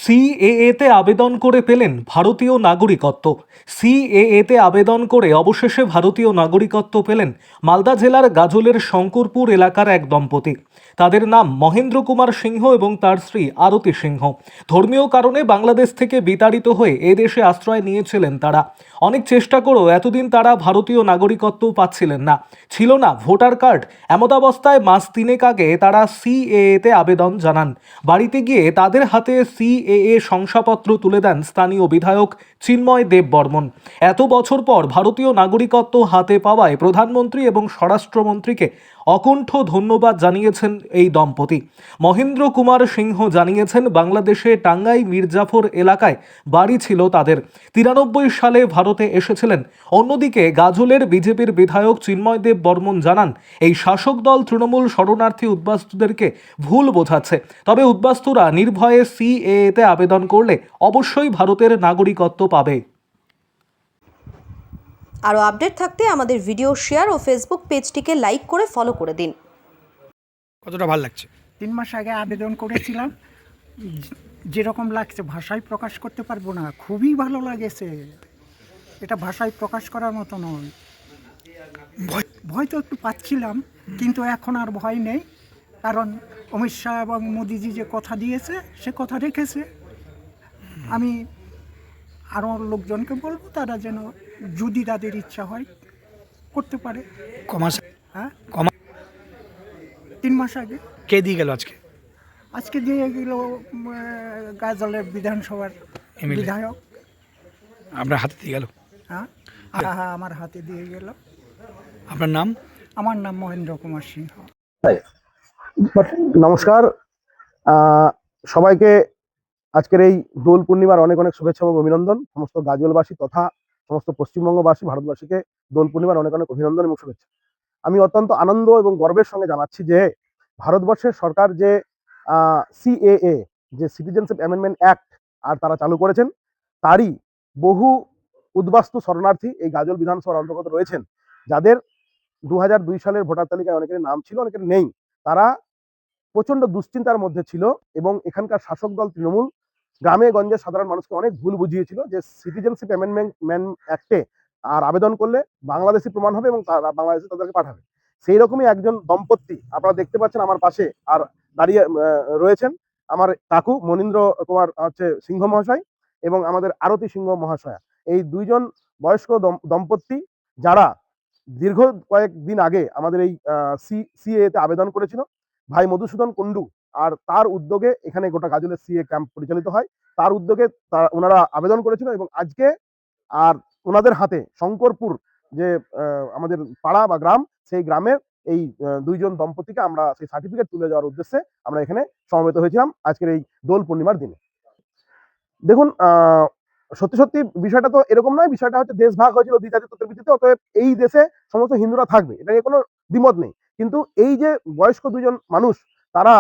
সিএএতে আবেদন করে পেলেন ভারতীয় নাগরিকত্ব। সিএএতে আবেদন করে অবশেষে ভারতীয় নাগরিকত্ব পেলেন মালদা জেলার গাজলের শঙ্করপুর এলাকার এক দম্পতি। তাদের নাম মহেন্দ্র কুমার সিংহ এবং তার স্ত্রী আরতি সিংহ। ধর্মীয় কারণে বাংলাদেশ থেকে বিতাড়িত হয়ে এদেশে আশ্রয় নিয়েছিলেন তারা। অনেক চেষ্টা করেও এতদিন তারা ভারতীয় নাগরিকত্ব পাচ্ছিলেন না, ছিল না ভোটার কার্ড। এমতাবস্থায় মাস তিনেক আগে তারা সিএএতে আবেদন জানান। বাড়িতে গিয়ে তাদের হাতে সিএএ শংসাপত্র তুলে দেন স্থানীয় বিধায়ক চিন্ময় দেব বর্মন। এত বছর পর ভারতীয় নাগরিকত্ব হাতে পাওয়ায় প্রধানমন্ত্রী এবং স্বরাষ্ট্রমন্ত্রীকে অকুণ্ঠ ধন্যবাদ জানিয়েছেন এই দম্পতি। মহেন্দ্র কুমার সিংহ জানিয়েছেন, বাংলাদেশে টাঙ্গাই মির্জাফর এলাকায় বাড়ি ছিল তাদের। 93 সালে ভারতে এসেছিলেন। অন্যদিকে গাজলের বিজেপির বিধায়ক চিন্ময় দেব বর্মন জানান, এই শাসক দল তৃণমূল শরণার্থী উদ্বাস্তুদেরকে ভুল বোঝাচ্ছে। তবে উদ্বাস্তুরা নির্ভয়ে সিএএতে আবেদন করলে অবশ্যই ভারতের নাগরিকত্ব পাবে। আরও আপডেট থাকতে আমাদের ভিডিও শেয়ার ও ফেসবুক পেজটিকে লাইক করে ফলো করে দিন। কতটা ভালো লাগছে? 3 মাস আগে আবেদন করেছিলাম। যেরকম লাগছে ভাষায় প্রকাশ করতে পারবো না, খুবই ভালো লাগেছে। এটা ভাষায় প্রকাশ করার মতো নয়। ভয় তো একটু পাচ্ছিলাম, কিন্তু এখন আর ভয় নেই, কারণ অমিত শাহ এবং মোদিজি যে কথা দিয়েছে সে কথা রেখেছে। আমি আরও লোকজনকে বলবো তারা যেন, যদি তাদের ইচ্ছা হয়, করতে পারে। কমাস হ্যাঁ, কমা 3 মাস আগে। কে দিয়ে গেল আজকে? আজকে দিয়ে গেল গাজলের বিধানসভার MLA বিধায়ক। আপনার হাতে দিয়ে গেল? হ্যাঁ হ্যাঁ, আমার হাতে দিয়ে গেল। আপনার নাম? আমার নাম মহেন্দ্র কুমার সিংহ। নমস্কার সবাইকে। আজকের এই দোল পূর্ণিমার অনেক অনেক শুভেচ্ছা এবং অভিনন্দন। সমস্ত গাজলবাসী তথা সমস্ত পশ্চিমবঙ্গবাসী, ভারতবাসীকে দোল পূর্ণিমার অনেক অনেক অভিনন্দন এবং শুভেচ্ছা। আমি অত্যন্ত আনন্দ এবং গর্বের সঙ্গে জানাচ্ছি যে ভারতবর্ষের সরকার যে সিএএ, যে সিটিজেনশিপ অ্যামেন্ডমেন্ট অ্যাক্ট আর তারা চালু করেছেন, তারই বহু উদ্বাস্তু শরণার্থী এই গাজল বিধানসভার অন্তর্গত রয়েছেন, যাদের 2002 সালের ভোটার তালিকায় অনেকের নাম ছিল, অনেকের নেই। তারা প্রচন্ড দুশ্চিন্তার মধ্যে ছিল এবং এখানকার শাসক দল তৃণমূল গ্রামে গঞ্জে সাধারণ মানুষকে অনেক ভুল বুঝিয়েছিল যে সিটিজেনশিপ অ্যামেন্ডমেন্ট অ্যাক্টে আর আবেদন করলে বাংলাদেশি প্রমাণ হবে এবং তারা বাংলাদেশে তাদেরকে পাঠাবে। সেই রকমই একজন দম্পতি আপনারা দেখতে পাচ্ছেন আমার পাশে আর দাঁড়িয়ে রয়েছেন, আমার কাকু মনীন্দ্র কুমার সিংহ মহাশয় এবং আমাদের আরতি সিংহ মহাশয়া। এই দুইজন বয়স্ক দম্পতি যারা দীর্ঘ কয়েকদিন আগে আমাদের এই সিএতে আবেদন করেছিল। ভাই মধুসূদন কুন্ডু আর তার উদ্যোগে এখানে গোটা গাজলের সিএ ক্যাম্প পরিচালিত হয়। তার উদ্যোগে ওনারা আবেদন করেছিল এবং আজকে আর ওনাদের হাতে শঙ্করপুর যে আমাদের পাড়া বা গ্রাম, সেই গ্রামের এই দুইজন দম্পতিকে আমরা সেই সার্টিফিকেট তুলে দেওয়ার উদ্দেশ্যে আমরা এখানে সমবেত হয়েছিলাম আজকের এই দোল পূর্ণিমার দিনে। দেখুন, সত্যি সত্যি বিষয়টা তো এরকম নয়। বিষয়টা হচ্ছে দেশ ভাগ হয়েছিল দ্বিজাতিত্বের ভিত্তিতে, অতএব এই দেশে সমস্ত হিন্দুরা থাকবে, এটা নিয়ে কোনো দ্বিমত নেই। কিন্তু এই যে বয়স্ক দুজন মানুষ, তারা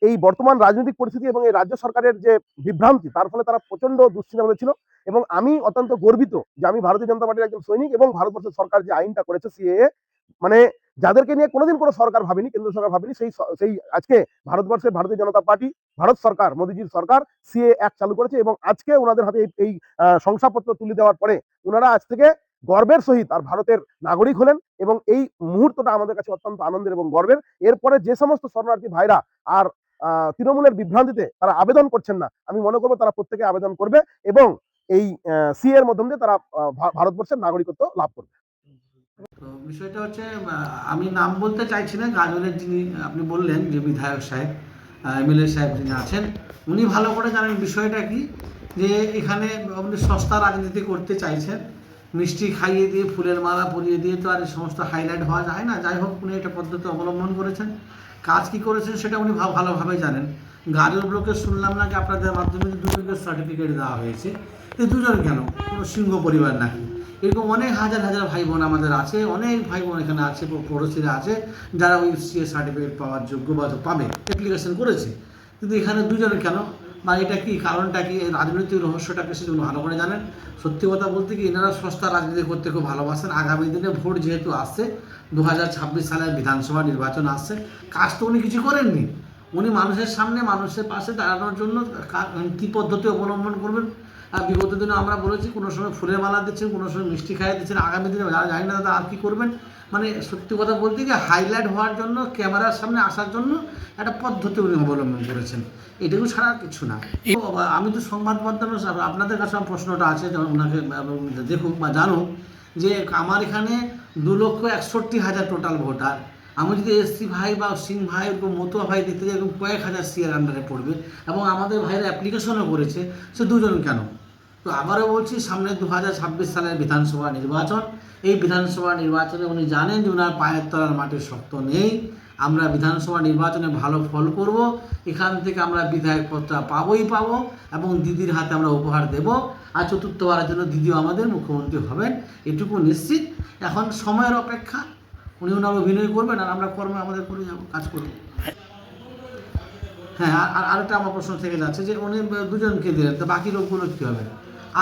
এই বর্তমান রাজনৈতিক পরিস্থিতি এবং এই রাজ্য সরকারের যে বিভ্রান্তি, তার ফলে তারা প্রচন্ড দুশ্চিন্তার মধ্যে ছিল। এবং আমি অত্যন্ত গর্বিত যে আমি ভারতীয় জনতা পার্টির একজন সৈনিক এবং ভারতবর্ষের সরকার যে আইনটা করেছে সিএএ, মানে যাদেরকে নিয়ে কোনোদিন কোনো সরকার ভাবেনি, কেন্দ্র সরকার ভাবেনি, সেই আজকে ভারতবর্ষের ভারতীয় জনতা পার্টি, ভারত সরকার, মোদীজির সরকার সিএ অ্যাক্ট চালু করেছে এবং আজকে ওনাদের হাতে এই শংসাপত্র তুলে দেওয়ার পরে ওনারা আজ থেকে গর্বের সহিত আর ভারতের নাগরিক হলেন এবং এই মুহূর্তটা আমাদের কাছে অত্যন্ত আনন্দের এবং গর্বের। এরপরে যে সমস্ত শরণার্থী ভাইরা আর তৃণমূলের বিভ্রান্তিতে তারা আবেদন করছেন না, আমি মনে করবো তারা প্রত্যেকে আবেদন করবে এবং এই সিএ এর মাধ্যমে তারা ভারতবর্ষের নাগরিকত্ব লাভ করবে। তো বিষয়টা হচ্ছে, আমি নাম বলতে চাইছি না, গাজলের যিনি আপনি বললেন যে বিধায়ক সাহেব, এমএলএ সাহেব যিনি আছেন, উনি ভালো করে জানেন বিষয়টা কি, যে এখানে আপনি সস্তা রাজনীতি করতে চাইছেন। মিষ্টি খাইয়ে দিয়ে, ফুলের মালা পরিয়ে দিয়ে তো আর এই সমস্ত হাইলাইট হওয়া যায় না। যাই হোক, উনি একটা পদ্ধতি অবলম্বন করেছেন। কাজ কি করেছেন সেটা উনি ভালোভাবে জানেন। গাজল ব্লকে শুনলাম নাকি আপনাদের মাধ্যমে দুজনকে সার্টিফিকেট দেওয়া হয়েছে। এই দুজন কেন? কোনো সিংহ পরিবার নাকি? এরকম অনেক হাজার হাজার ভাই বোন আমাদের আছে, অনেক ভাই বোন এখানে আছে, পড়োশিরা আছে, যারা ওই সিএ সার্টিফিকেট পাওয়ার যোগ্য বা পাবে, অ্যাপ্লিকেশন করেছে। কিন্তু এখানে দুজনে কেন, বা এটা কি, কারণটা কি, এই রাজনৈতিক রহস্যটাকে সেগুলো ভালো করে জানেন। সত্যি কথা বলতে কি, এনারা সস্তা রাজনীতি করতে খুব ভালোবাসেন। আগামী দিনে ভোট যেহেতু আসছে, 2026 সালের বিধানসভা নির্বাচন আসছে, কাজ তো উনি কিছু করেননি। উনি মানুষের সামনে মানুষের পাশে দাঁড়ানোর জন্য কী পদ্ধতি অবলম্বন করবেন। আর বিগত দিনে আমরা বলেছি, কোনো সময় ফুলের মালা দিচ্ছেন, কোনো সময় মিষ্টি খাইয়ে দিচ্ছেন, আগামী দিনে জানি না দাদা আর কী করবেন। মানে সত্যি কথা বলতে কি, হাইলাইট হওয়ার জন্য, ক্যামেরার সামনে আসার জন্য একটা পদ্ধতি উনি অবলম্বন করেছেন, এটুকু ছাড়া আর কিছু না। আমি তো সংবাদ মাধ্যম, আপনাদের কাছে আমার প্রশ্নটা আছে, যেমন ওনাকে দেখুক বা জানুক যে আমার এখানে 2,61,000 টোটাল ভোটার। আমি যদি এসসি ভাই বা সিং ভাই মতুয়া ভাই দেখতে যাই, এরকম কয়েক হাজার সিএর আন্ডারে পড়বে, এবং আমাদের ভাইরা অ্যাপ্লিকেশনও করেছে, সে দুজন কেন। তো আবারও বলছি, সামনে 2026 সালের বিধানসভা নির্বাচন। এই বিধানসভা নির্বাচনে উনি জানেন যে ওনার পায়ের তলার মাটির শক্ত নেই। আমরা বিধানসভা নির্বাচনে ভালো ফল করব, এখান থেকে আমরা বিধায়ক পদটা পাবোই পাবো, এবং দিদির হাতে আমরা উপহার দেব। আর চতুর্থবারের জন্য দিদিও আমাদের মুখ্যমন্ত্রী হবেন, এটুকু নিশ্চিত। এখন সময়ের অপেক্ষা, উনি ওনার অভিনয় করবেন আর আমরা কর্মে আমাদের করে যাবো, কাজ করব। হ্যাঁ, আর আরেকটা আমার প্রশ্ন থেকে যাচ্ছে যে উনি দুজনকে দিলেন, তো বাকি লোকগুলো কী হবে?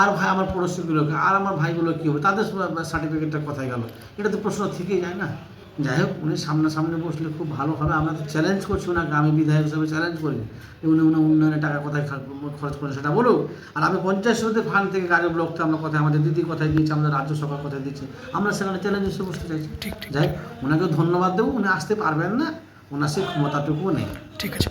আর ভাই আমার পড়োশিগুলোকে, আর আমার ভাইগুলো কী হবে, তাদের সার্টিফিকেটটা কোথায় গেল? এটা তো প্রশ্ন থেকেই যায় না। যাই হোক, উনি সামনাসামনি বসলে খুব ভালো হবে। আমরা তো চ্যালেঞ্জ করছি ওনাকে, আমি বিধায়ক হিসাবে চ্যালেঞ্জ করি যে উনি উন্নয়নের টাকা কোথায় খরচ করেন সেটা বলুক। আর আমি পঞ্চায়েত সমিতি ফান্ড থেকে গাড়ি ব্লকটা আমরা কোথায়, আমাদের দিদি কোথায় দিয়েছে, আমাদের রাজ্য সরকার কোথায় দিচ্ছে, আমরা সেখানে চ্যালেঞ্জ হিসেবে বসতে চাইছি। যাই হোক, ওনাকে ধন্যবাদ দেবো। উনি আসতে পারবেন না, ওনার সেই ক্ষমতাটুকুও নেই। ঠিক আছে।